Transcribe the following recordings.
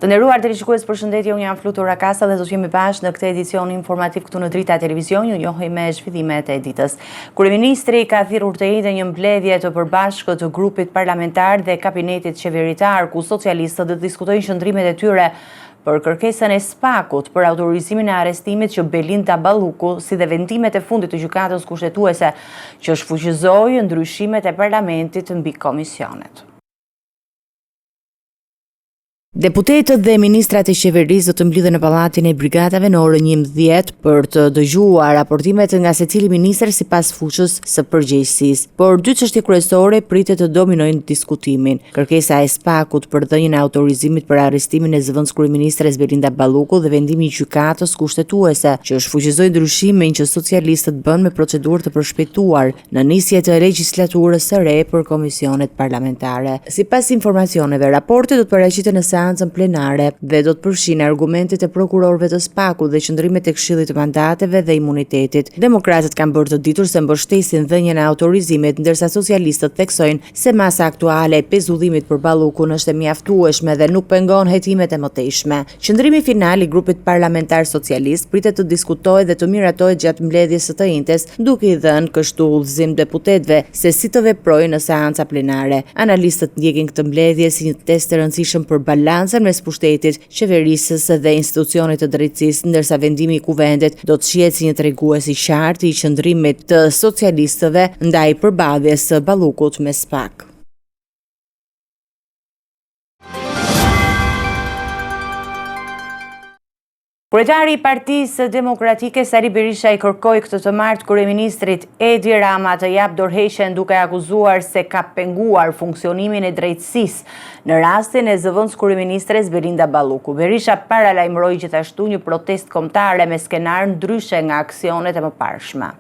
Të nderuar televizionistë, përshëndetje, unë jam Flutur Rakasa dhe do të jemi bashkë në këtë edicion informativ këtu në Drita Televizion. Ju njohim me zhvillimet e ditës. Kryeministri ka thirrur të njëjtën një mbledhje të përbashkët të grupit parlamentar dhe kabinetit qeveritar, ku socialistët do të diskutojnë qëndrimet e tyre për kërkesën e SPAK-ut për autorizimin e arrestimit që Belinda Balluku, si dhe vendimet e fundit të gjykatës kushtetuese që shfuqizoi ndryshimet e parlamentit mbi komisionet. Deputetët dhe ministrat e qeverisë do të mblidhen në pallatin e brigadave në orën 11 për të dëgjuar raportimet nga secili ministër sipas fushës së përgjegjësisë. Por dy çështje kryesore pritet të dominojnë diskutimin: kërkesa e SPAK-ut për dhënien e autorizimit për arrestimin e zëvendës kryeministres Belinda Balluku dhe vendimi i gjykatës kushtetuese që shfuqizoi ndryshimin që socialistët bën me procedurë të përshpejtuar në nisje të legjislaturës së re për komisionet parlamentare. Sipas informacioneve, raporti do të paraqiten në seancën plenare dhe do të përfshijnë argumentet e prokurorëve të SPAK-ut dhe qëndrimet e Këshillit të Mandateve dhe Imunitetit. Demokratët kanë bërë të ditur se mbështesin dhënien e autorizimit, ndërsa socialistët theksojnë se masa aktuale e pezullimit për Ballukun është e mjaftueshme dhe nuk pengon hetimet e mëtejshme. Qëndrimi final i grupit parlamentar socialist pritet të diskutohet dhe të miratohet gjatë mbledhjes së të njëjtës, duke i dhënë kështu udhëzim deputetëve se si të veprojnë në seanca plenare. Analistët ndjekin këtë mbledhje si një test të rëndësishëm për balancën mes pushtetit, qeverisës dhe institucionit të drejtësisë, ndërsa vendimi i kuvendet do të shihet si një tregues i qartë i qëndrimit të socialistëve ndaj përballjes së Ballukut me SPAK. Kryetari i Partisë Demokratike Sali Berisha i kërkoi këtë të martë kryeministrit Edi Rama të jap dorëheqjen duke akuzuar se ka penguar funksionimin e drejtësisë në rastin e zëvendës kryeministres Belinda Balluku. Berisha paralajmëroi gjithashtu një protestë kombëtare me skenar ndryshe nga aksionet e mëparshme.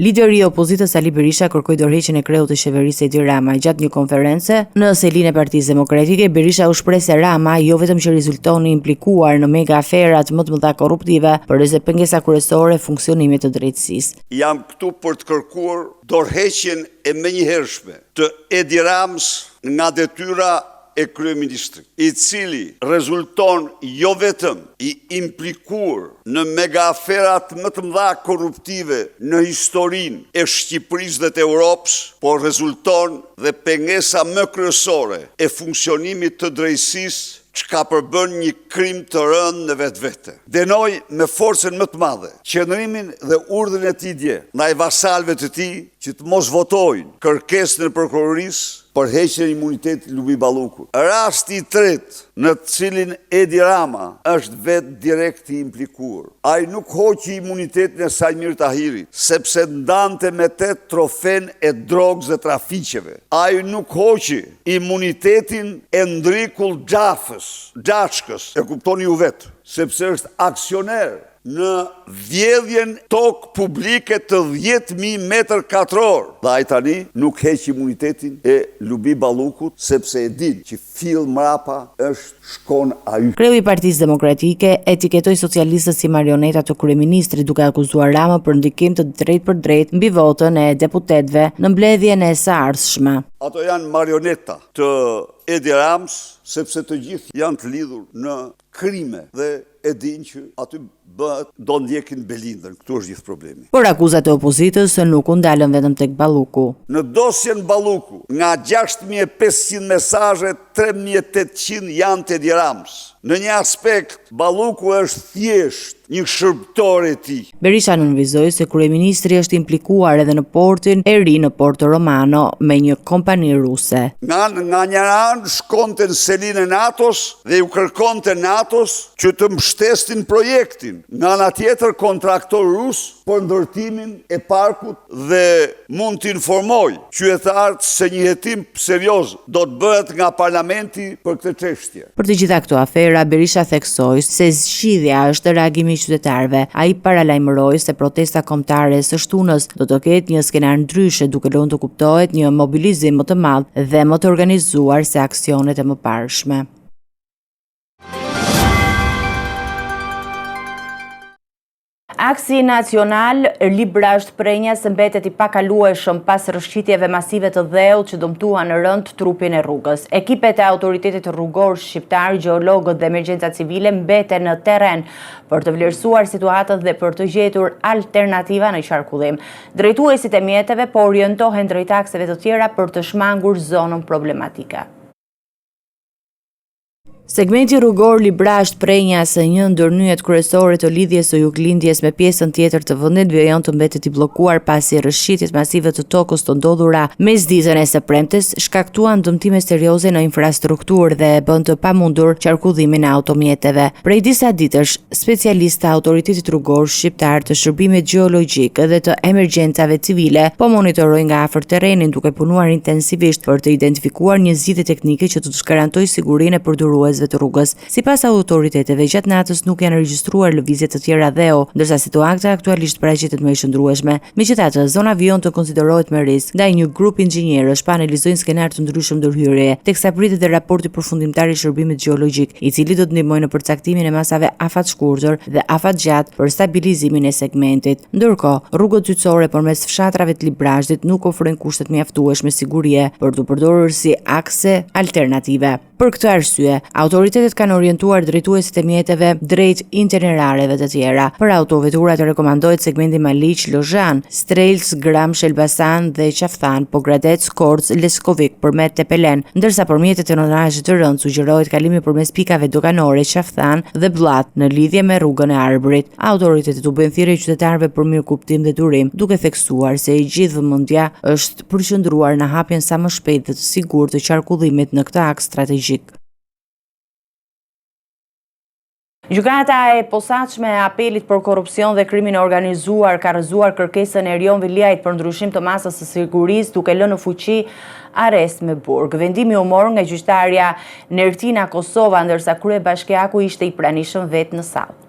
Lideri i opozitës Sali Berisha kërkoi dorëheqjen e kreut të qeverisë Edi Rama. Gjatë një konference në selinë e Partisë Demokratike, Berisha u shpreh se Rama jo vetëm që rezulton i implikuar në mega aferat më të mëdha korruptive, por edhe pengesa kryesore e funksionimit të drejtësisë. Jam këtu për të kërkuar dorëheqjen e menjëhershme të Edi Ramës nga detyra e kryeministrit, i cili rezulton jo vetëm i implikuar në mega aferat më të mëdha korruptive në historinë e Shqipërisë dhe të Europës, por rezulton dhe pengesa më kryesore e funksionimit të drejtësisë, që ka përbën një krim të rënd në vetvete. Denoj me forcën më të madhe qëndrimin dhe urdhrin e tij dje ndaj vasalëve të tij që të mos votojnë kërkesën e prokurorisë për heqjen e imunitetit Lubi Ballukut. Rasti i tretë në të cilin Edi Rama është vetë direkt i implikuar. Ai nuk hoqi imunitetin e Sajmir Tahirit, sepse ndante me 8 trofen e drogës dhe trafiqeve. Ai nuk hoqi imunitetin e Ndrikull Xhaçkës, e kuptoni ju vetë, sepse është aksioner në vjedhjen tokë publike të 10.000 metër katror. Dhe ai tani nuk heq imunitetin e Lubi Ballukut, sepse e din që fill mrapa shkon ai. Kreu i Partisë Demokratike etiketoi socialistët si marioneta të kryeministrit, duke akuzuar Rama për ndikim të drejtë për drejtë mbi votën e deputetëve në mbledhjen e së ardhshme. Ato janë marioneta të Edi Ramës, sepse të gjithë janë të lidhur në krime dhe e din që aty do ndjekin Belindën. Këtu është gjithë problemi. Por akuzat e opozitës nuk u ndalën vetëm tek Balluku. Në dosjen Balluku, nga 6.500 mesazhe, 3.800 janë të Edi Ramës. Në një aspekt, Balluku është thjesht një shërbëtor i tij. Berisha nënvizoi se kryeministri është implikuar edhe në portin e ri në Porto Romano me një kompani ruse. Nga një anë shkonte në selinë e NATO-s dhe ju kërkonte NATO-s që të mbështesnin projektin. Nga ana tjetër kontraktor rus për ndërtimin e parkut dhe mund të informoj qytetarët se një hetim serioz do të bëhet nga parlamenti për këtë çështje. Për të gjitha këto afera, Berisha theksoi se zgjidhja është reagimi i qytetarëve. Ai paralajmëroi se protesta kombëtare së shtunës do të ketë një skenar ndryshe, duke lënë të kuptohet një mobilizim më të madh dhe më të organizuar se aksionet e mëparshme. Aksi nacional Librasht Prenjas mbetet I pakalueshëm pas rrëshqitjeve masive të dheut që dëmtuan në rënd trupin e rrugës. Ekipet e autoritetit rrugor shqiptar, gjeologët dhe emergjenca civile mbeten në terren për të vlerësuar situatën dhe për të gjetur alternativa në qarkullim. Drejtuesit e mjeteve po orientohen drejt akseve të tjera për të shmangur zonën problematike. Segmenti rrugor Librasht Prenjas, një ndër nyjet kryesore të lidhjes së juglindjes me pjesën tjetër të vendit, vijon të mbetet I bllokuar pasi rrëshqitjet masive të tokës të ndodhura mesditën e së premtes shkaktuan dëmtime serioze në infrastrukturë dhe bën të pamundur qarkullimin e automjeteve. Prej disa ditësh, specialistë e autoritetit rrugor shqiptar të shërbimit gjeologjik dhe të emergjencave civile po monitorojnë nga afër terrenin duke punuar intensivisht për të identifikuar një zgjidhje teknike që të garantojë sigurinë e përdoruesve të rrugës. Sipas autoriteteve, gjatë natës nuk janë regjistruar lëvizje të tjera dheu, ndërsa situata aktualisht paraqitet më e shndrueshme. Megjithatë, zona vijon të konsiderohet me risk. Ndaj një grup inxhinierësh pa analizojnë skenar të ndryshëm ndërhyrjeje, teksa pritet dhe raporti përfundimtar I shërbimit gjeologjik, I cili do të ndihmojë në përcaktimin e masave afat shkurtër dhe afat gjatë për stabilizimin e segmentit. Ndërkohë, rrugët yçore përmes fshatrave të Librashtit nuk ofrojnë kushtet mjaftueshme sigurie për të përdorur si akse alternative. Për këtë arsye, autoritetet kanë orientuar drejtuesit e mjeteve drejt itinerareve të tjera. Për autoveturat rekomandohet segmenti Maliq-Lozhan, Strelc, Gramsh, Elbasan dhe Qafthan, Pogradec, Korç, Leskovik përmet Tepelen, ndërsa për mjetet e tonazhit të rënd sugjerohet kalimi përmes pikave doganore Qafthan dhe Bllat në lidhje me rrugën e Arbërit. Autoritetet u bëjnë thirrje qytetarëve për mirëkuptim dhe durim, duke theksuar se I gjithë vëmendja është përqendruar në hapjen sa më shpejt dhe të sigurt të qarkullimit në këtë aks strategjik. Gjykata e posaçme e apelit për korrupsion dhe krimin e organizuar ka rrëzuar kërkesën e Erion Veliajt për ndryshim të masës së sigurisë duke lënë në fuqi arrest me burg. Vendimi u mor nga gjyqtarja Nertina Kosova, ndërsa kryebashkiaku ishte I pranishëm vetë në sallë.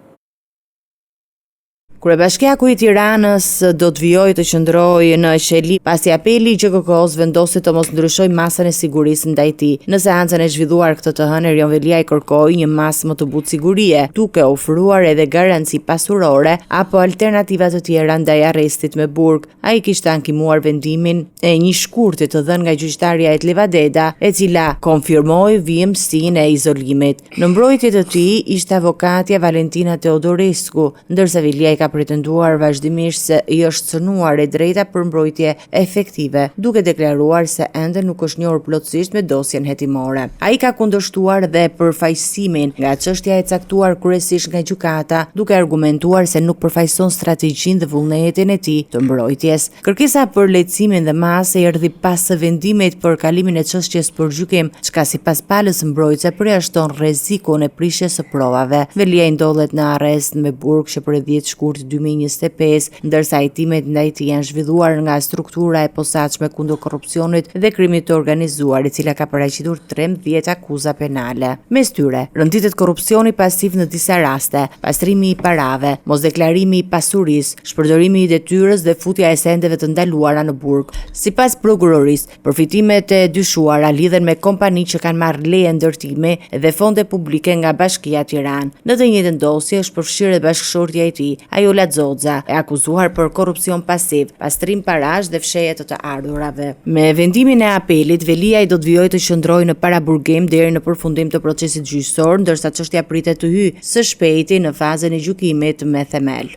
Kryebashkiaku I Tiranës do të vijojë të qëndrojë në qeli pasi apeli I GKK-s vendosi të mos ndryshojë masën e sigurisë ndaj tij. Në seancën e zhvilluar këtë të hënë, Erion Veliaj kërkoi një masë më të butë sigurie, duke ofruar edhe garanci pasurore apo alternativa të tjera ndaj arrestit me burg. Ai kishte ankimuar vendimin e një shkurti të dhënë nga gjyqtarja Etleva Deda, e cila konfirmoi vijimsinë e izolimit. Në mbrojtje të tij ishte avokatja Valentina Teodorescu, ndërsa Veliaj ka pretenduar vazhdimisht se I është cënuar e drejta për mbrojtje efektive, duke deklaruar se ende nuk është njohur plotësisht me dosjen hetimore. Ai ka kundërshtuar dhe përfaqësimin nga çështja e caktuar kryesisht nga gjykata, duke argumentuar se nuk përfaqëson strategjinë dhe vullnetin e tij të mbrojtjes. Kërkesa për lehtësimin dhe masë erdhi pas së vendimit për kalimin e çështjes për gjykim, çka sipas palës mbrojtëse përjashton rrezikun e prishjes së provave. Veliaj ndodhet në arrest me burg që për 10 shkurt 2025, ndërsa hetimet ndaj tij janë zhvilluar nga struktura e posaçme kundër korrupsionit dhe krimit të organizuar, e cila ka paraqitur 13 akuza penale. Mes tyre, rënditet korrupsioni pasiv në disa raste, pastrimi I parave, mosdeklarimi I pasurisë, shpërdorimi I detyrës dhe futja e sendeve të ndaluara në burg. Sipas prokurorisë, përfitimet e dyshuara lidhen me kompani që kanë marrë leje ndërtimi dhe fonde publike nga Bashkia Tiranë. Në të njëjtën dosje është përfshirë bashkëshortja e tij, Ajola Xoxa, e akuzuar për korrupsion pasiv, pastrim parash dhe fshehje të ardhurave. Me vendimin e apelit, Veliaj do të vijojë të qëndrojë në paraburgim deri në përfundim të procesit gjyqësor, ndërsa çështja pritet të hyjë së shpejti në fazën e gjykimit me themel.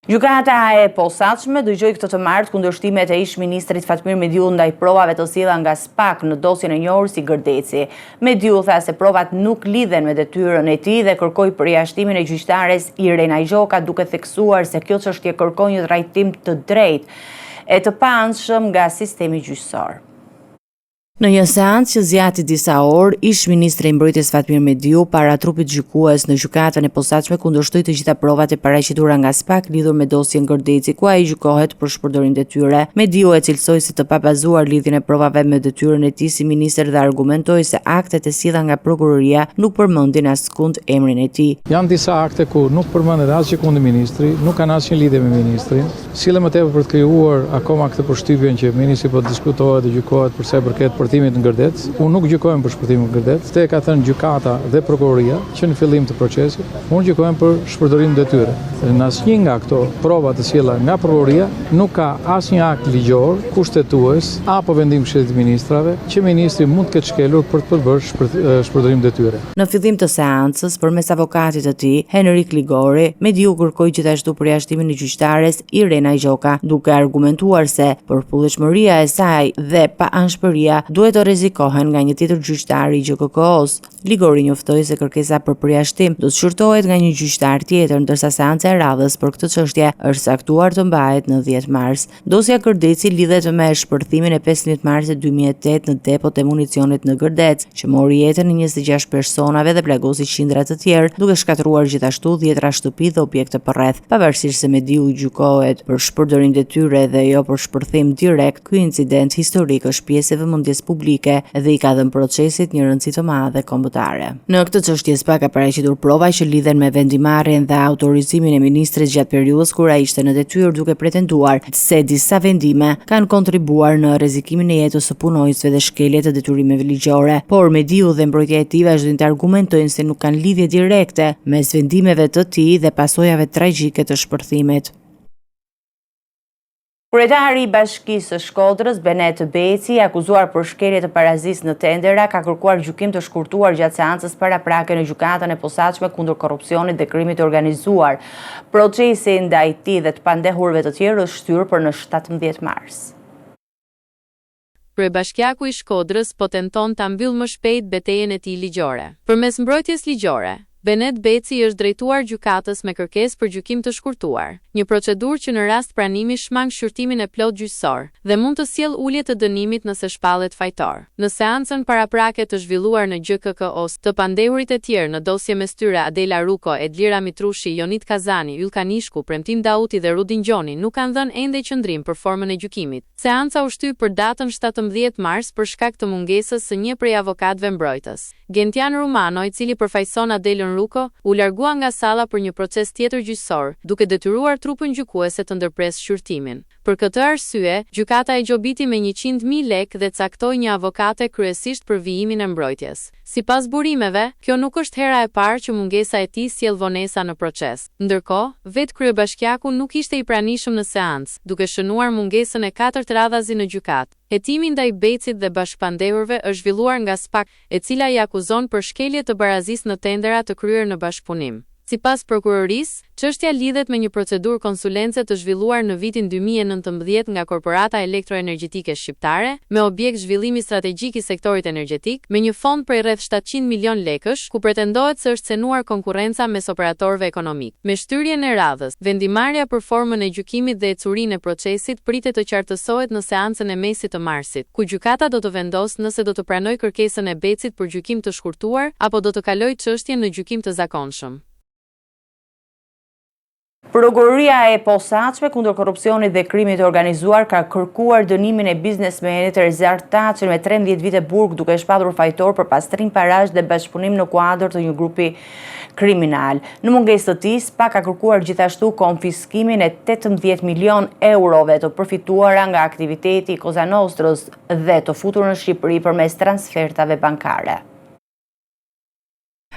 Gjykata e posaçme dëgjoi këtë të martë kundërshtimet e ish-ministrit Fatmir Mediu ndaj provave të sjellura nga SPAK në dosjen e njohur si Gërdeci. Mediu tha se provat nuk lidhen me detyrën e tij dhe kërkoi përjashtimin e gjyqtares Irena Gjoka, duke theksuar se kjo çështje kërkon një trajtim të drejtë e të paanshëm nga sistemi gjyqësor. Në një seancë që zgjati disa orë, ish-ministri I mbrojtjes Fatmir Mediu para trupit gjykues në gjykatën e posaçme kundërshtoi të gjitha provat e paraqitura nga SPAK lidhur me dosjen Gërdeci, ku ai gjykohet për shpërdorim detyre. Mediu e cilësoi si të pabazuar lidhjen e provave me detyrën e tij si ministër dhe argumentoi se aktet e sjellura nga prokuroria nuk përmendin askund emrin e tij. Janë disa akte ku nuk përmendet asgjë ministri, nuk kanë asnjë lidhje me ministrin. Sillen më tepër për të krijuar akoma këtë përshtypjen që ministri po diskutohet dhe gjykohet për sa i përket shpërtimit në Gërdec. Unë nuk gjykojmë për shpërtimin në Gërdec. Te ka thënë gjykata dhe prokuroria që në fillim të procesit, unë gjykojmë për shpërdorim detyre. Në asnjë nga këto prova të sjella nga prokuroria nuk ka asnjë akt ligjor kushtetues apo vendim Këshillit të Ministrave që ministri mund të ketë shkelur për të përbërë shpërdorim detyre. Në fillim të seancës, përmes avokatit të tij, Henrik Ligori, mediu kërkoi gjithashtu përjashtimin e gjyqtares Irena Gjoka, duke argumentuar se përpullshmëria e saj dhe pa anshpëria duhet të rrezikohen nga një tjetër gjyqtar i GKK-s. Ligori njoftoi se kërkesa për përjashtim do të shqyrtohet nga një gjyqtar tjetër, ndërsa seanca e radhës për këtë çështje është saktuar të mbahet në 10 mars. Dosja Kërdeci lidhet me shpërthimin e 15 marsit 2008 në depot e municionit në Gërdec, që mori jetën e 26 personave dhe plagosi qindra të tjerë, duke shkatëruar gjithashtu 10 shtëpi dhe objekte përreth. Pavarësisht se mediu gjykohet për shpërdorim detyre dhe jo për shpërthim direkt, ky incident historik është pjesë e vëmendjes publike dhe i ka dhënë procesit një rëndësi të madhe kombëtare. Në këtë çështje SPA ka paraqitur prova që lidhen me vendimarrjen dhe autorizimin e ministrit gjatë periudhës kur ai ishte në detyrë, duke pretenduar se disa vendime kanë kontribuar në rrezikimin e jetës së punonjësve dhe shkelje të detyrimeve ligjore, por mediu dhe mbrojtja e tij vazhdojnë të argumentojnë se nuk kanë lidhje direkte mes vendimeve të tij dhe pasojave tragjike të shpërthimit. Kryetari i Bashkisë së Shkodrës, Benet Beci, akuzuar për shkelje të parazisë në tendera, ka kërkuar gjykim të shkurtuar gjatë seancës paraprake në gjykatën e posaçme kundër korrupsionit dhe krimit të organizuar. Procesi ndaj tij dhe të pandehurve të tjerë është shtyrë për në 17 mars. Kryebashkiaku i Shkodrës po tenton ta mbyllë më shpejt betejën e tij ligjore. Përmes mbrojtjes ligjore, Benet Beci është drejtuar gjykatës me kërkesë për gjykim të shkurtuar, një procedurë që në rast pranimi shmang shqyrtimin e plot gjyqësor dhe mund të sjellë ulje të dënimit nëse shpallet fajtor. Në seancën paraprake të zhvilluar në GKK-s, të pandehurit e tjerë në dosje mes tyre Adela Ruko, Edlira Mitrushi, Jonit Kazani, Ylka Nishku, Premtim Dauti dhe Rudin Gjoni nuk kanë dhënë ende qëndrim për formën e gjykimit. Seanca u shtyp për datën 17 mars për shkak të mungesës së një prej avokatëve mbrojtës. Gentian Rumano, i cili përfaqëson Adelën Ruko, u largua nga salla për një proces tjetër gjyqësor, duke detyruar trupën gjykuese të ndërpresë shqyrtimin. Për këtë arsye, gjykata e gjobiti me 100.000 lekë dhe caktoi një avokate kryesisht për vijimin e mbrojtjes. Sipas burimeve, kjo nuk është hera e parë që mungesa e tij sjell vonesa në proces. Ndërkohë, vetë kryebashkiaku nuk ishte i pranishëm në seancë, duke shënuar mungesën e 4 radhazi në gjykatë. Hetimi ndaj Becit dhe bashkëpandehurve është zhvilluar nga SPAK, e cila i akuzon për shkelje të barazisë në tendera të kryer në bashkëpunim. Sipas prokurorisë, çështja lidhet me një procedurë konsulence të zhvilluar në vitin 2019 nga Korporata Elektroenergjetike Shqiptare, me objekt zhvillimi strategjik i sektorit energjetik, me një fond prej rreth 700 milion lekësh, ku pretendohet se është cenuar konkurrenca mes operatorëve ekonomik. Me shtyrjen e radhës, vendimarrja për formën e gjykimit dhe ecurinë e procesit pritet të qartësohet në seancën e mesit të marsit, ku gjykata do të vendosë nëse do të pranojë kërkesën e Becit për gjykim të shkurtuar apo do të kalojë çështjen në gjykim të zakonshëm. Prokuroria e posaçme kundër korrupsionit dhe krimit të organizuar ka kërkuar dënimin e biznesmenit Rezar Taçi me 13 vite burg duke shpatur fajtor për pastrim parash dhe bashkëpunim në kuadër të një grupi kriminal. Në mungesë të tij, SPA ka kërkuar gjithashtu konfiskimin e 18 milion eurove të përfituara nga aktiviteti i Cosa Nostrës dhe të futur në Shqipëri përmes transfertave bankare.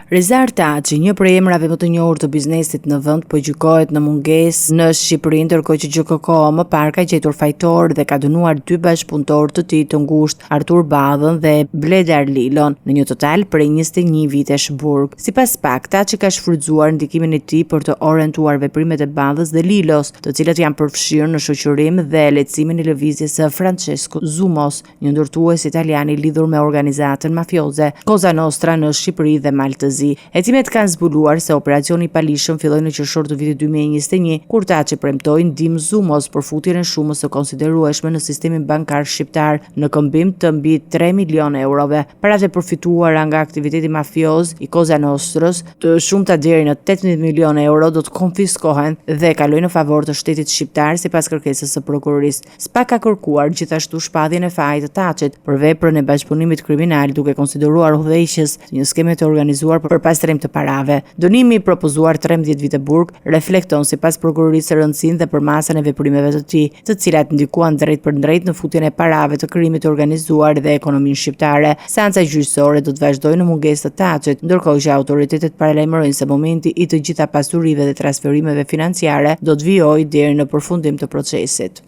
Rezar Taçi, një prej emrave më të njohur të biznesit në vend, po gjykohet në mungesë në Shqipëri, ndërkohë që GKK më parë ka gjetur fajtor dhe ka dënuar 2 bashkëpunëtorë të tij të ngushtë, Artur Badhën dhe Bledar Lilon, në një total prej 21 vitesh burg. Sipas SPAK, Taçi ka shfrytzuar ndikimin e tij për të orientuar veprimet e Badhës dhe Lilos, të cilët janë përfshirë në shoqërim dhe lehtësimin e lëvizjes së Francesco Zumos, një ndërtues italian i lidhur me organizatën mafioze Cosa Nostra në Shqipëri dhe Maltëzi. Hetimet kanë zbuluar se operacioni i palishëm filloi në qershor të vitit 2021, kur Taçi premtoi ndihmë Zumos për futjen e shumës së konsiderueshme në sistemin bankar shqiptar në këmbim të mbi 3 milion eurove. Paratë e përfituara nga aktiviteti mafioz i Cosa Nostrës, të shumta deri në 18 milion euro, do të konfiskohen dhe kalojnë në favor të shtetit shqiptar sipas kërkesës së prokurorisë. SPA ka kërkuar gjithashtu shpadhjen e fajit të Taçit për veprën e bashkëpunimit kriminal, duke konsideruar udhëheqës një skeme të organizuar për për pastrim të parave. Dënimi i propozuar 13 vite burg reflekton sipas prokurorisë rëndësinë dhe përmasën e veprimeve të tij, të cilat ndikuan drejt për drejt në futjen e parave të krimit të organizuar dhe ekonominë shqiptare. Seanca gjyqësore do të vazhdojë në mungesë të taçit, ndërkohë që autoritetet paralajmërojnë se momenti i të gjitha pasurive dhe transferimeve financiare do të vijojë deri në përfundim të procesit.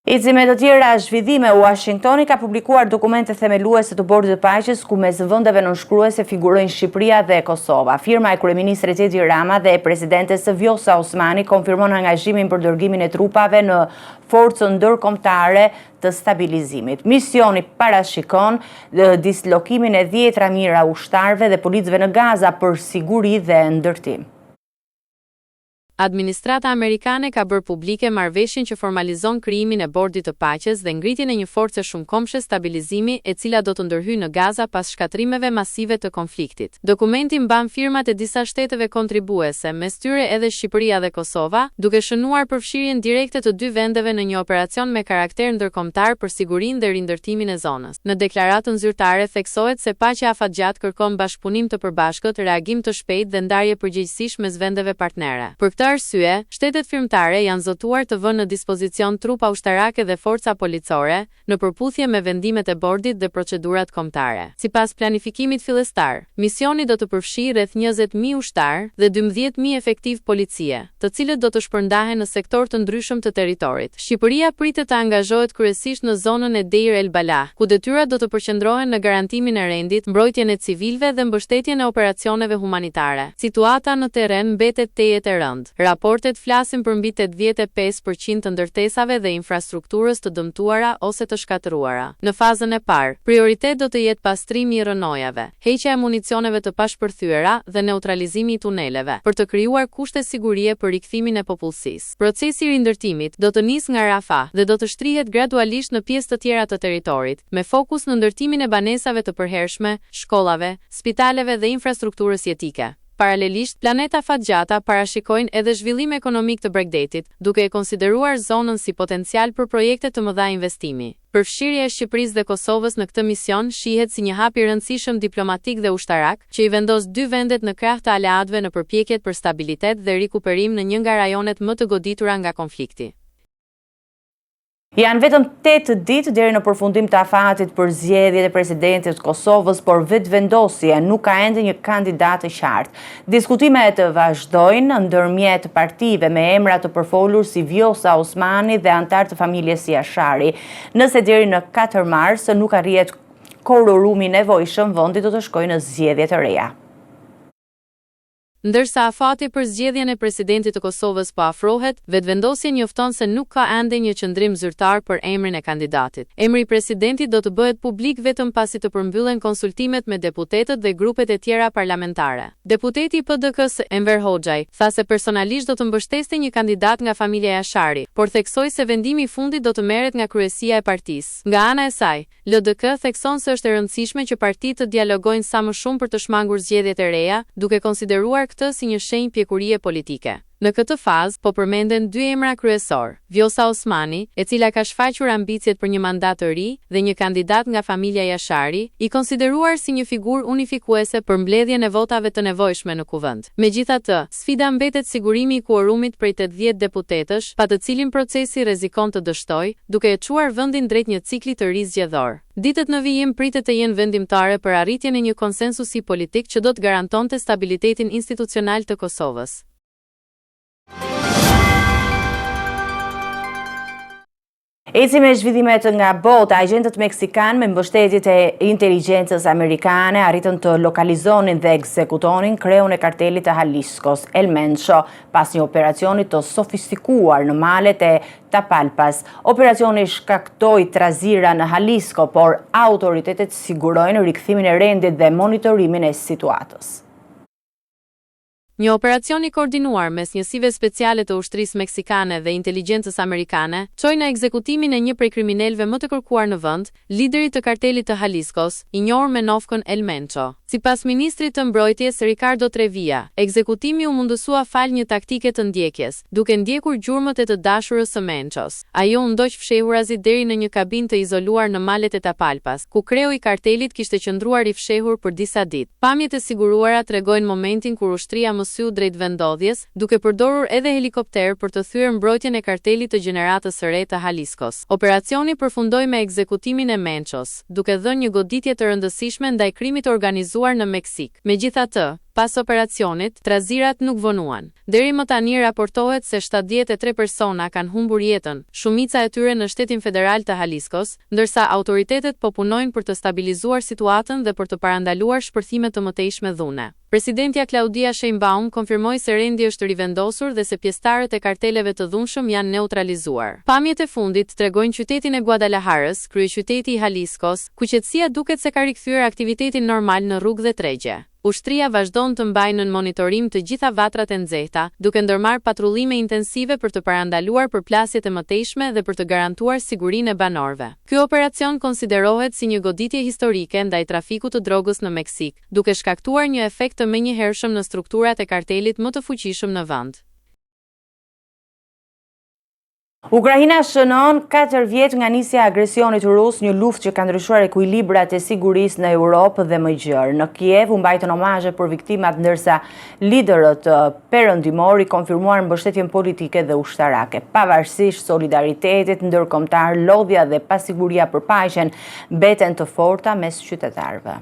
Eci me të tjera zhvillime, Washingtoni ka publikuar dokumente themeluese të Bordit të Paqes ku mes vendeve nënshkruese figurojnë Shqipëria dhe Kosova. Firma e kryeministrit Edi Rama dhe presidentes Vjosa Osmani konfirmon angazhimin për dërgimin e trupave në forcën ndërkombëtare të stabilizimit. Misioni parashikon dislokimin e 10 mijëra ushtarëve dhe policëve në Gaza për siguri dhe ndërtim. Administrata amerikane ka bërë publike marrëveshjen që formalizon krijimin e Bordit të Paqes dhe ngritjen e një force shumëkombëshe stabilizimi e cila do të ndërhyjë në Gaza pas shkatrimeve masive të konfliktit. Dokumenti mban firmat e disa shteteve kontribuese, mes tyre edhe Shqipëria dhe Kosova, duke shënuar përfshirjen direkte të dy vendeve në një operacion me karakter ndërkombëtar për sigurinë dhe rindërtimin e zonës. Në deklaratën zyrtare theksohet se paqja afatgjat kërkon bashkëpunim të përbashkët, reagim të shpejtë dhe ndarje përgjegjësish mes vendeve partnere. Për këtë arsye, shtetet firmtare janë zotuar të vënë në dispozicion trupa ushtarake dhe forca policore në përputhje me vendimet e bordit dhe procedurat kombëtare. Sipas planifikimit fillestar, misioni do të përfshijë rreth 20.000 ushtar dhe 12.000 efektiv policie, të cilët do të shpërndahen në sektor të ndryshëm të territorit. Shqipëria pritet të angazhohet kryesisht në zonën e Deir el Balah, ku detyrat do të përqendrohen në garantimin e rendit, mbrojtjen e civilëve dhe mbështetjen e operacioneve humanitare. Situata në terren mbetet tejet e rëndë. Raportet flasin për mbi 85% të ndërtesave dhe infrastrukturës të dëmtuara ose të shkatëruara. Në fazën e parë, prioritet do të jetë pastrimi i rrënojave, heqja e municioneve të pashpërthyera dhe neutralizimi i tuneleve, për të krijuar kushte sigurie për rikthimin e popullsisë. Procesi i rindërtimit do të nisë nga Rafah dhe do të shtrihet gradualisht në pjesë të tjera të territorit, me fokus në ndërtimin e banesave të përhershme, shkollave, spitaleve dhe infrastrukturës jetike. Paralelisht, Planeta Fatgjata parashikojnë edhe zhvillim ekonomik të Bregdetit, duke e konsideruar zonën si potencial për projekte të mëdha investimi. Përfshirja e Shqipërisë dhe Kosovës në këtë mision shihet si një hap i rëndësishëm diplomatik dhe ushtarak, që i vendos dy vendet në krah të aleatëve në përpjekjet për stabilitet dhe rikuperim në një nga rajonet më të goditura nga konflikti. Janë vetëm 8 ditë deri në përfundim të afatit për zgjedhjet e presidentit të Kosovës, por vetëvendosja nuk ka ende një kandidat të qartë. Diskutimet vazhdojnë ndërmjet partive me emra të përfolur si Vjosa Osmani dhe antar të familjes Jashari. Nëse deri në 4 mars nuk arrihet kororumi nevojshëm, vendi do të shkojë në zgjedhje të reja. Ndërsa afati për zgjedhjen e presidentit të Kosovës po afrohet, vetëvendosja njofton se nuk ka ende një qëndrim zyrtar për emrin e kandidatit. Emri i presidentit do të bëhet publik vetëm pasi të përmbyllen konsultimet me deputetët dhe grupet e tjera parlamentare. Deputeti i PDK-s Enver Hoxhaj tha se personalisht do të mbështeste një kandidat nga familja Jashari, por theksoi se vendimi i fundit do të merret nga kryesia e partisë. Nga ana e saj, LDK thekson se është e rëndësishme që partitë të dialogojnë sa më shumë për të shmangur zgjedhjet e reja, duke konsideruar këtë si një shenjë pjekurie politike. Në këtë fazë, po përmenden dy emra kryesor, Vjosa Osmani, e cila ka shfaqur ambicjet për një mandat të ri, dhe një kandidat nga familja Jashari, i konsideruar si një figurë unifikuese për mbledhjen e votave të nevojshme në kuvend. Megjithatë, sfida mbetet sigurimi i kuorumit prej 80 deputetësh, pa të cilin procesi rrezikon të dështojë, duke e çuar vendin drejt një cikli të ri zgjedhor. Ditët në vijim pritet të jenë vendimtare për arritjen e një konsensusi politik që do të garantonte stabilitetin institucional të Kosovës. Eci me zhvillimet nga bota, agentët meksikan me mbështetjet e inteligjencës amerikane arritën të lokalizonin dhe ekzekutonin kreun e kartelit të Jaliscos, El Mencho, pas një operacioni të sofistikuar në malet e Tapalpas. Operacioni shkaktoi trazira në Jalisco, por autoritetet sigurojnë rikthimin e rendit dhe monitorimin e situatës. Një operacion i koordinuar mes njësive speciale të ushtrisë meksikane dhe inteligjencës amerikane çoi në ekzekutimin e një prej kriminalëve më të kërkuar në vend, liderit të kartelit të Jaliscos, i njohur me novkën El Mencho. Sipas ministrit të mbrojtjes Ricardo Trevilla, ekzekutimi u mundësua fal një taktike të ndjekjes, duke ndjekur gjurmët e të dashurës së Menchos. Ajo u ndoq fshehurazi deri në një kabinë të izoluar në malet e Tapalpas, ku kreu i kartelit kishte qëndruar i fshehur për disa ditë. Pamjet e siguruara tregojnë momentin kur ushtria mësyu drejt vendodhjes, duke përdorur edhe helikopter për të thyer mbrojtjen e kartelit të gjeneratës së re të Jaliscos. Operacioni përfundoi me ekzekutimin e Menchos, duke dhënë një goditje të rëndësishme ndaj krimit të organizuar në Meksik. Megjithatë, pas operacionit, trazirat nuk vonuan. Deri më tani raportohet se 73 persona kanë humbur jetën, shumica e tyre në shtetin federal të Jaliscos, ndërsa autoritetet po punojnë për të stabilizuar situatën dhe për të parandaluar shpërthime të mëtejshme dhune. Presidentja Claudia Sheinbaum konfirmoi se rendi është rivendosur dhe se pjesëtarët e karteleve të dhunshëm janë neutralizuar. Pamjet e fundit tregojnë qytetin e Guadalajarës, kryeqyteti i Jaliscos, ku qetësia duket se ka rikthyer aktivitetin normal në rrugë dhe tregje. Ushtria vazhdon të mbajë në monitorim të gjitha vatrat e nxehta, duke ndërmarrë patrullime intensive për të parandaluar përplasjet e mëtejshme dhe për të garantuar sigurinë e banorëve. Ky operacion konsiderohet si një goditje historike ndaj trafikut të drogës në Meksik, duke shkaktuar një efekt të menjëhershëm në strukturat e kartelit më të fuqishëm në vend. Ukraina shënon 4 vjet nga nisja e agresionit rus, një luftë që ka ndryshuar ekuilibrat e sigurisë në Europë dhe më gjerë. Në Kiev u mbajtën omazhe për viktimat, ndërsa liderët perëndimor i konfirmuar mbështetjen politike dhe ushtarake. Pavarësisht solidaritetit ndërkombëtar, lodhja dhe pasiguria për paqen mbeten të forta mes qytetarëve.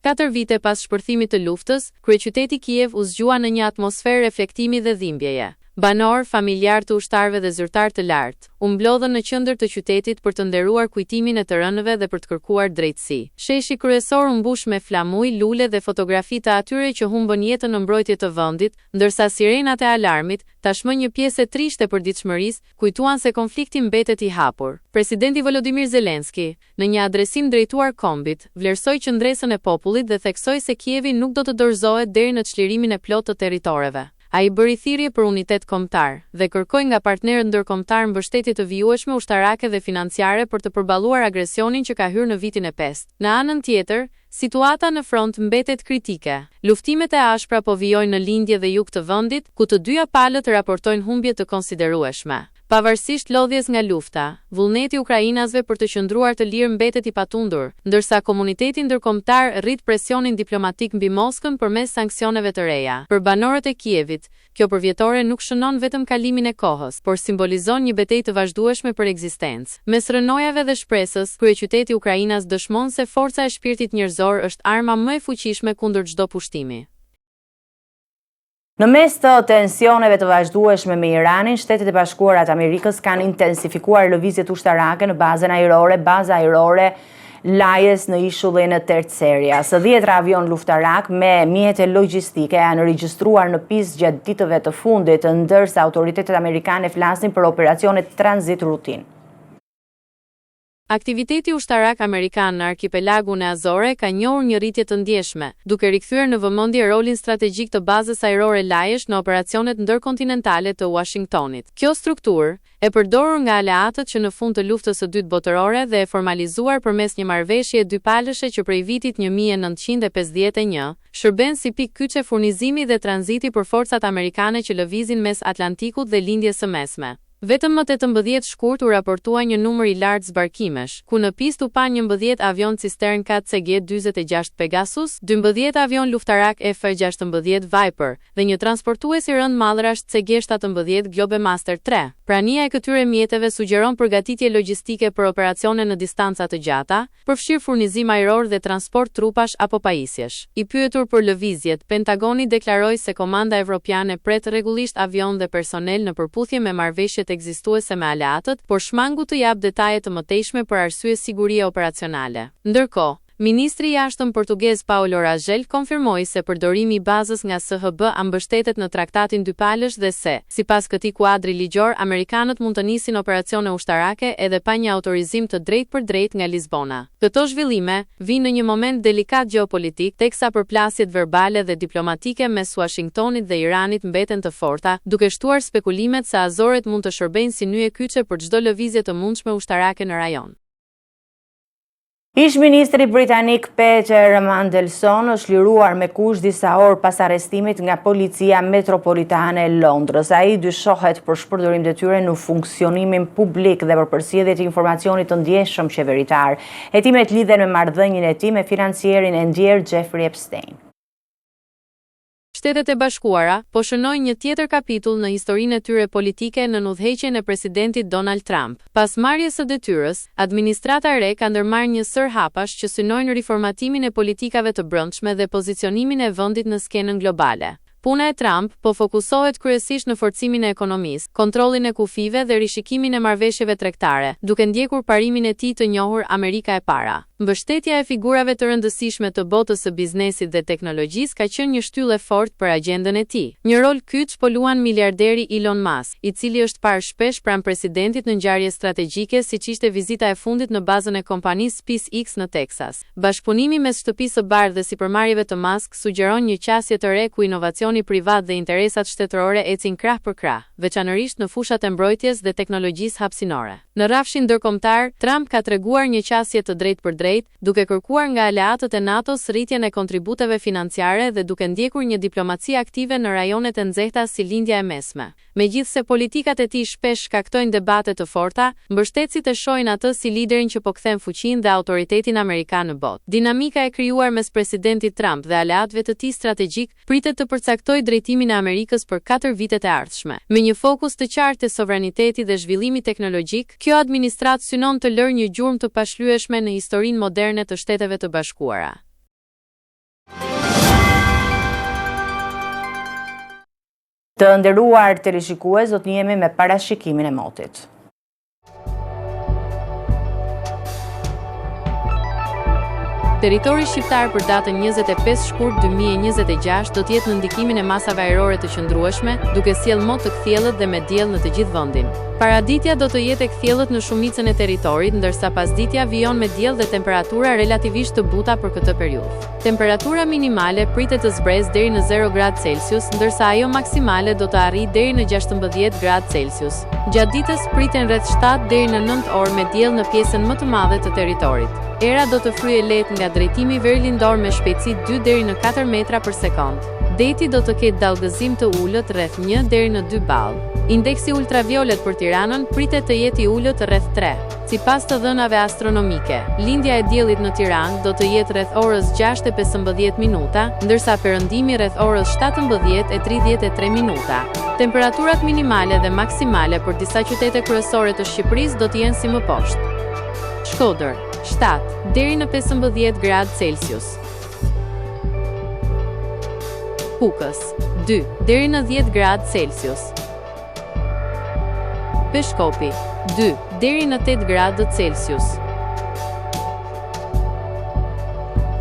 4 vite pas shpërthimit të luftës, kryeqyteti Kiev u zgjua në një atmosferë reflektimi dhe dhimbjeje. Banor, familjar të ushtarëve dhe zyrtar të lartë, u mblodhën në qendër të qytetit për të nderuar kujtimin e të rënëve dhe për të kërkuar drejtësi. Sheshi kryesor u mbush me flamuj, lule dhe fotografi të atyre që humbën jetën në mbrojtje të vendit, ndërsa sirenat e alarmit, tashmë një pjesë e trishtë e përditshmërisë, kujtuan se konflikti mbetet i hapur. Presidenti Volodymyr Zelensky, në një adresim drejtuar kombit, vlerësoi qëndresën e popullit dhe theksoi se Kievi nuk do të dorëzohet deri në çlirimin e plotë të territoreve. Ai bëri thirrje për unitet kombëtar dhe kërkoi nga partnerët ndërkombëtar mbështetje të vijueshme ushtarake dhe financiare për të përballuar agresionin që ka hyrë në vitin e 5. Në anën tjetër, situata në front mbetet kritike. Luftimet e ashpra po vijojnë në lindje dhe jug të vendit, ku të dyja palët raportojnë humbje të konsiderueshme. Pavarësisht lodhjes nga lufta, vullneti i ukrainasve për të qëndruar të lirë mbetet i patundur, ndërsa komuniteti ndërkombëtar rrit presionin diplomatik mbi Moskën përmes sanksioneve të reja. Për banorët e Kievit, kjo përvjetore nuk shënon vetëm kalimin e kohës, por simbolizon një betejë të vazhdueshme për ekzistencë. Mes rënojave dhe shpresës, kryeqyteti i Ukrainas dëshmon se forca e shpirtit njerëzor është arma më e fuqishme kundër çdo pushtimi. Në mes të tensioneve të vazhdueshme me Iranin, Shtetet e Bashkuara të Amerikës kanë intensifikuar lëvizjet ushtarake në bazën ajrore, baza ajrore Lajes në ishullin e Terceria. Së 10 avion luftarak me mjete logjistike janë regjistruar në pistë gjatë ditëve të fundit, ndërsa autoritetet amerikane flasin për operacione tranzit rutin. Aktiviteti ushtarak amerikan në arkipelagun e Azore ka njohur një rritje të ndjeshme, duke rikthyer në vëmendje rolin strategjik të bazës ajrore Lajesh në operacionet ndërkontinentale të Washingtonit. Kjo strukturë, e përdorur nga aleatët që në fund të luftës së dytë botërore dhe e formalizuar përmes një marrëveshje dypalëshe që prej vitit 1951, shërben si pikë kyçe furnizimi dhe tranziti për forcat amerikane që lëvizin mes Atlantikut dhe lindjes së mesme. Vetëm më 18 shkurt u raportua një numër i lartë zbarkimesh, ku në pistë u pa 11 avion cistern KC-46 Pegasus, 12 avion luftarak F-16 Viper dhe një transportues i rënd mallrash CG-17 Globemaster 3. Prania e këtyre mjeteve sugjeron përgatitje logjistike për operacione në distanca të gjata, përfshirë furnizim ajror dhe transport trupash apo pajisjesh. I pyetur për lëvizjet, Pentagoni deklaroi se Komanda Evropiane pret rregullisht avion dhe personel në përputhje me marrëveshjet ekzistuese me aleatët, por shmangu të jap detaje të mëtejshme për arsye sigurie operacionale. Ndërkohë, Ministri i Jashtëm portugez Paulo Rangel konfirmoi se përdorimi i bazës nga SHB mbështetet në traktatin dypalësh dhe se, sipas këtij kuadri ligjor, amerikanët mund të nisin operacione ushtarake edhe pa një autorizim të drejtpërdrejtë nga Lisbona. Këto zhvillime vijnë në një moment delikat gjeopolitik, teksa përplasjet verbale dhe diplomatike mes Washingtonit dhe Iranit mbeten të forta, duke shtuar spekulimet se Azoret mund të shërbejnë si nyje kyçe për çdo lëvizje të mundshme ushtarake në rajon. Ish-ministri britanik Peter Mandelson është liruar me kusht disa orë pas arrestimit nga Policia Metropolitane e Londrës. Ai dyshohet për shpërdorim detyre në funksionimin publik dhe për përsëritje të informacionit të ndjeshëm qeveritar. Hetimet lidhen me marrëdhënien e tij me financierin e ndjer Jeffrey Epstein. Shtetet e Bashkuara po shënojnë një tjetër kapitull në historinë e tyre politike në udhëheqjen e presidentit Donald Trump. Pas marrjes së detyrës, administrata e re ka ndërmarrë një sër hapash që synojnë riformatimin e politikave të brendshme dhe pozicionimin e vendit në skenën globale. Puna e Trump po fokusohet kryesisht në forcimin e ekonomisë, kontrollin e kufive dhe rishikimin e marrëveshjeve tregtare, duke ndjekur parimin e tij të njohur Amerika e para. Mbështetja e figurave të rëndësishme të botës së biznesit dhe teknologjisë ka qenë një shtyllë e fortë për agjendën e tij. Një rol kyç po luan miliarderi Elon Musk, i cili është parë shpesh pranë presidentit në ngjarje strategjike siç ishte vizita e fundit në bazën e kompanisë SpaceX në Texas. Bashkëpunimi mes shtëpisë së bardhë dhe sipërmarrjeve të Musk sugjeron një qasje të re ku inovacioni privat dhe interesat shtetërore ecin krah për krah, veçanërisht në fushat e mbrojtjes dhe teknologjisë hapësinore. Në rrafshin ndërkombëtar, Trump ka treguar një qasje të drejtpërdrejtë, duke kërkuar nga aleatët e NATO-s rritjen e kontributeve financiare dhe duke ndjekur një diplomaci aktive në rajonet e nxehta si Lindja e Mesme. Megjithse politikat e tij shpesh shkaktojnë debate të forta, mbështetësit e shohin atë si liderin që po kthen fuqinë dhe autoritetin amerikan në botë. Dinamika e krijuar mes presidentit Trump dhe aleatëve të tij strategjik pritet të përcaktojë drejtimin e Amerikës për 4 vitet e ardhshme. Me një fokus të qartë te sovraniteti dhe zhvillimi teknologjik, kjo administratë synon të lërë një gjurmë të pashlyeshme në historinë moderne të Shteteve të Bashkuara. Të nderuar teleshikues, do të jemi me parashikimin e motit. Territori shqiptar për datën 25 shkurt 2026 do të jetë në ndikimin e masave ajrore të qëndrueshme, duke sjellë mot të kthjellët dhe me diell në të gjithë vendin. Paraditja do të jetë e kthjellët në shumicën e territorit, ndërsa pasditja vijon me diell dhe temperatura relativisht të buta për këtë periudhë. Temperatura minimale pritet të zbresë deri në 0 gradë Celsius, ndërsa ajo maksimale do të arrijë deri në 16 gradë Celsius. Gjatë ditës priten rreth 7 deri në 9 orë me diell në pjesën më të madhe të territorit. Era do të fryejë lehtë nga drejtimi veriljindor me shpejtësi 2 deri në 4 metra për sekond. Deti do të ketë dallgëzim të ulët rreth 1 deri në 2 ballë. Indeksi ultraviolet për Tiranën pritet të jetë i ulët rreth 3. Sipas të dhënave astronomike, lindja e diellit në Tiranë do të jetë rreth orës 6:15 minuta, ndërsa perëndimi rreth orës 17:33 minuta. Temperaturat minimale dhe maksimale për disa qytete kryesore të Shqipërisë do të jenë si më poshtë. Shkodër 7 deri në 15 gradë Celsius. Kukës 2 deri në 10 gradë Celsius. Peshkopi 2 deri në 8 gradë Celsius.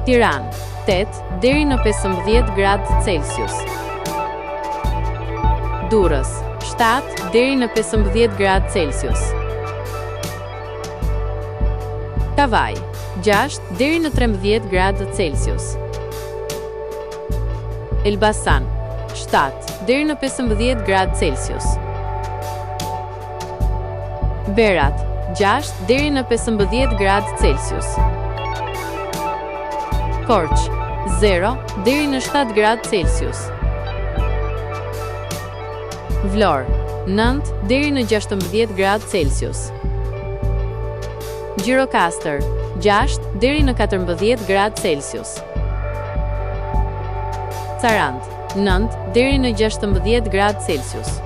Tiranë 8 deri në 15 gradë Celsius. Durrës 7 deri në 15 gradë Celsius. Kavaj 6 deri në 13 gradë Celsius. Elbasan 7 deri në 15 gradë Celsius. Berat 6 deri në 15 gradë Celsius. Korç 0 deri në 7 gradë Celsius. Vlorë 9 deri në 16 gradë Celsius. Gjirokastër 6 deri në 14 gradë Celsius. Sarand 9 deri në 16 gradë Celsius.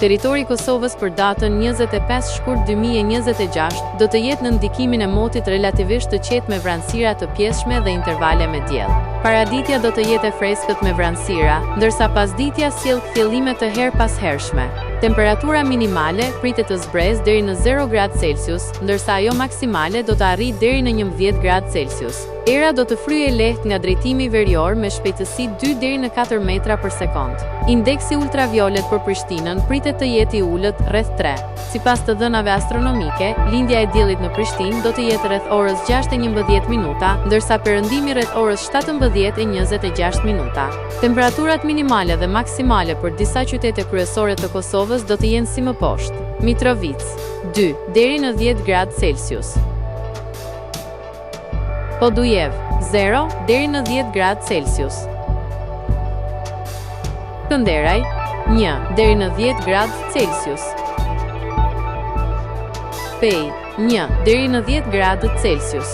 Territori i Kosovës për datën 25 shkurt 2026 do të jetë në ndikimin e motit relativisht të qetë me vranësira të pjeshme dhe intervale me diell. Paraditja do të jetë e freskët me vranësira, ndërsa pasditja sjell kthjellime të her pas hershme. Temperatura minimale pritet të zbresë deri në 0 gradë Celsius, ndërsa ajo maksimale do të arrijë deri në 11 gradë Celsius. Era do të fryejë lehtë nga drejtimi verior me shpejtësi 2 deri në 4 metra për sekond. Indeksi ultraviolet për Prishtinën pritet të jetë i ulët rreth 3. Sipas të dhënave astronomike, lindja e diellit në Prishtinë do të jetë rreth orës 6:11 minuta, ndërsa perëndimi rreth orës 17:26 minuta. Temperaturat minimale dhe maksimale për disa qytete kryesore të Kosovës do të jenë si më poshtë: Mitrovic 2 deri në 10 gradë Celsius. Podujev 0 deri në 10 gradë Celsius. Kënderaj 1 deri në 10 gradë Celsius. Pej 1 deri në 10 gradë Celsius.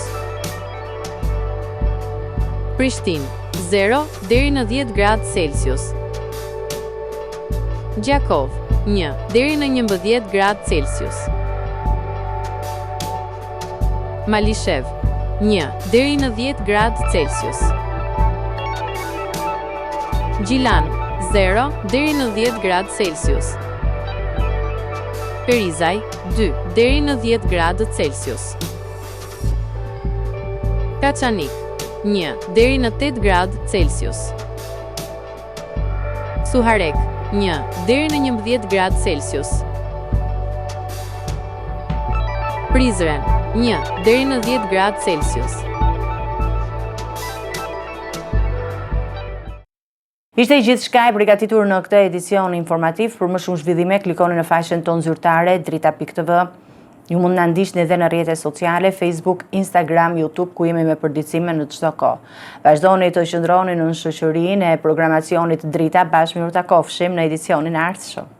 Prishtinë 0 deri në 10 gradë Celsius. Gjakov 1 deri në 11 gradë Celsius. Malishev 1 deri në 10 gradë Celsius. Gjilan 0 deri në 10 gradë Celsius. Perizaj 2 deri në 10 gradë Celsius. Kaçanik 1 deri në 8 gradë Celsius. Suharek 1 deri në 11 gradë Celsius. Prizren 1 deri në 10 gradë Celsius. Ishte i gjithçka e përgatitur në këtë edicion informativ. Për më shumë zhvillime, klikoni në faqen tonë zyrtare drita.tv. Ju mund na ndiqni edhe në rrjetet sociale, Facebook, Instagram, YouTube, ku jemi me përditësime në çdo kohë. Vazhdoni të qëndroni në shoqërinë e programacionit Drita, bashkë miru takofshim në edicionin e ardhshëm.